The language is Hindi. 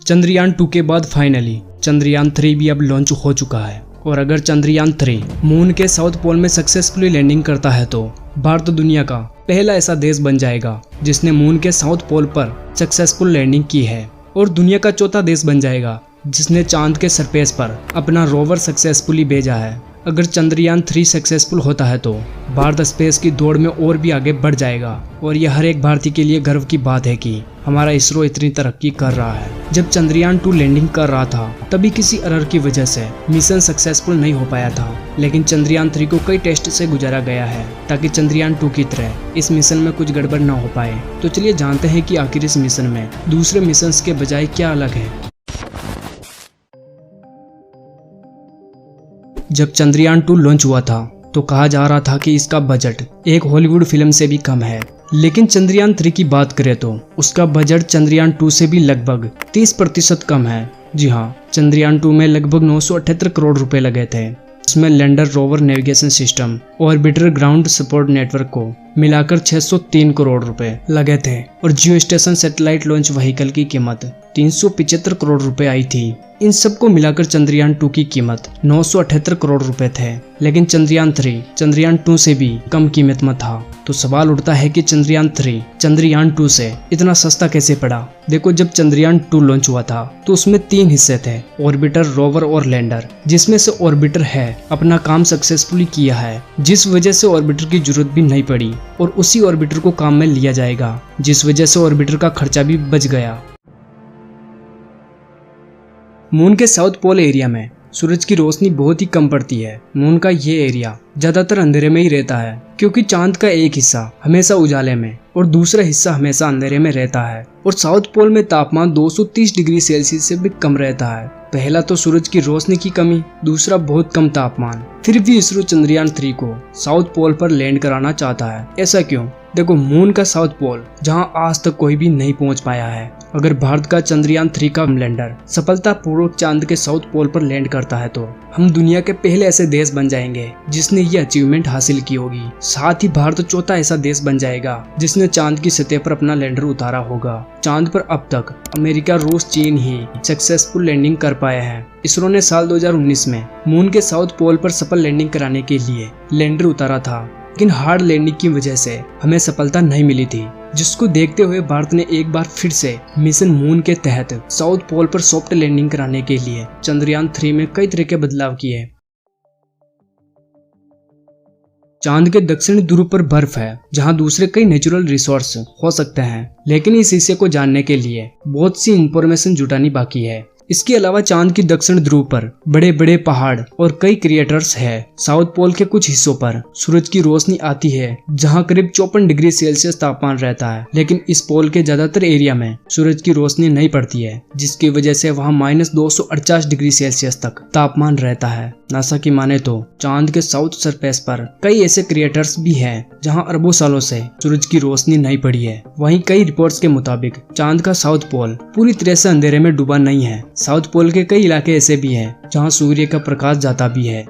चंद्रयान 2 के बाद फाइनली चंद्रयान 3 भी अब लॉन्च हो चुका है। और अगर चंद्रयान 3 मून के साउथ पोल में सक्सेसफुली लैंडिंग करता है तो भारत दुनिया का पहला ऐसा देश बन जाएगा जिसने मून के साउथ पोल पर सक्सेसफुल लैंडिंग की है, और दुनिया का चौथा देश बन जाएगा जिसने चांद के सरफेस पर अपना रोवर सक्सेसफुली भेजा है। अगर चंद्रयान 3 सक्सेसफुल होता है तो भारत स्पेस की दौड़ में और भी आगे बढ़ जाएगा, और यह हर एक भारतीय के लिए गर्व की बात है कि हमारा इसरो इतनी तरक्की कर रहा है। जब चंद्रयान 2 लैंडिंग कर रहा था तभी किसी एरर की वजह से मिशन सक्सेसफुल नहीं हो पाया था, लेकिन चंद्रयान 3 को कई टेस्ट से गुजारा गया है ताकि चंद्रयान 2 की तरह इस मिशन में कुछ गड़बड़ न हो पाए। तो चलिए जानते हैं कि आखिर इस मिशन में दूसरे मिशन के बजाय क्या अलग है। जब चंद्रयान 2 लॉन्च हुआ था तो कहा जा रहा था कि इसका बजट एक हॉलीवुड फिल्म से भी कम है, लेकिन चंद्रयान 3 की बात करें तो उसका बजट चंद्रयान 2 से भी लगभग 30% कम है। जी हाँ, चंद्रयान 2 में लगभग 978 करोड़ रुपए लगे थे। इसमें lander rover navigation system, orbiter ground support network को मिलाकर 603 करोड़ रुपए लगे थे, और जियो स्टेशन सैटेलाइट लॉन्च व्हीकल की कीमत 375 करोड़ रुपए आई थी। इन सबको मिलाकर चंद्रयान 2 की कीमत 978 करोड़ रुपए थे, लेकिन चंद्रयान 3 चंद्रयान 2 से भी कम कीमत में था। तो सवाल उठता है कि चंद्रयान 3 चंद्रयान 2 से इतना सस्ता कैसे पड़ा। देखो, जब चंद्रयान 2 लॉन्च हुआ था तो उसमें 3 हिस्से थे, ऑर्बिटर, रोवर और लैंडर, जिसमें से ऑर्बिटर है अपना काम सक्सेसफुली किया है, जिस वजह से ऑर्बिटर की जरूरत भी नहीं पड़ी, और उसी ऑर्बिटर को काम में लिया जाएगा, जिस वजह से ऑर्बिटर का खर्चा भी बच गया। मून के साउथ पोल एरिया में सूरज की रोशनी बहुत ही कम पड़ती है। मून का ये एरिया ज्यादातर अंधेरे में ही रहता है, क्योंकि चांद का एक हिस्सा हमेशा उजाले में और दूसरा हिस्सा हमेशा अंधेरे में रहता है। और साउथ पोल में तापमान 230 डिग्री सेल्सियस से भी कम रहता है। पहला तो सूरज की रोशनी की कमी, दूसरा बहुत कम तापमान। फिर भी इसरो चंद्रयान 3 को साउथ पोल पर लैंड कराना चाहता है। ऐसा क्यों? देखो, मून का साउथ पोल जहां आज तक कोई भी नहीं पहुंच पाया है। अगर भारत का चंद्रयान 3 का लैंडर सफलतापूर्वक चांद के साउथ पोल पर लैंड करता है तो हम दुनिया के पहले ऐसे देश बन जाएंगे जिसने ये अचीवमेंट हासिल की होगी। साथ ही भारत चौथा ऐसा देश बन जाएगा जिसने चांद की सतह पर अपना लैंडर उतारा होगा। चांद पर अब तक अमेरिका, रूस, चीन ही सक्सेसफुल लैंडिंग कर पाए हैं। इसरो ने साल 2019 में मून के साउथ पोल पर सफल लैंडिंग कराने के लिए लैंडर उतारा था, लेकिन हार्ड लैंडिंग की वजह से हमें सफलता नहीं मिली थी, जिसको देखते हुए भारत ने एक बार फिर से मिशन मून के तहत साउथ पोल पर सॉफ्ट लैंडिंग कराने के लिए चंद्रयान 3 में कई तरह के बदलाव किए। चांद के दक्षिणी ध्रुव पर बर्फ है, जहां दूसरे कई नेचुरल रिसोर्स हो सकते हैं, लेकिन इस हिस्से को जानने के लिए बहुत सी इंफॉर्मेशन जुटानी बाकी है। इसके अलावा चांद की दक्षिण ध्रुव पर बड़े बड़े पहाड़ और कई क्रिएटर्स है। साउथ पोल के कुछ हिस्सों पर सूरज की रोशनी आती है जहां करीब 54 डिग्री सेल्सियस तापमान रहता है, लेकिन इस पोल के ज्यादातर एरिया में सूरज की रोशनी नहीं पड़ती है, जिसकी वजह से वहां -248 डिग्री सेल्सियस तक तापमान रहता है। नासा की माने तो चांद के साउथ सरफेस पर कई ऐसे क्रिएटर्स भी हैं जहां अरबों सालों से सूरज की रोशनी नहीं पड़ी है। वहीं कई रिपोर्ट्स के मुताबिक चांद का साउथ पोल पूरी तरह से अंधेरे में डूबा नहीं है। साउथ पोल के कई इलाके ऐसे भी हैं जहां सूर्य का प्रकाश जाता भी है।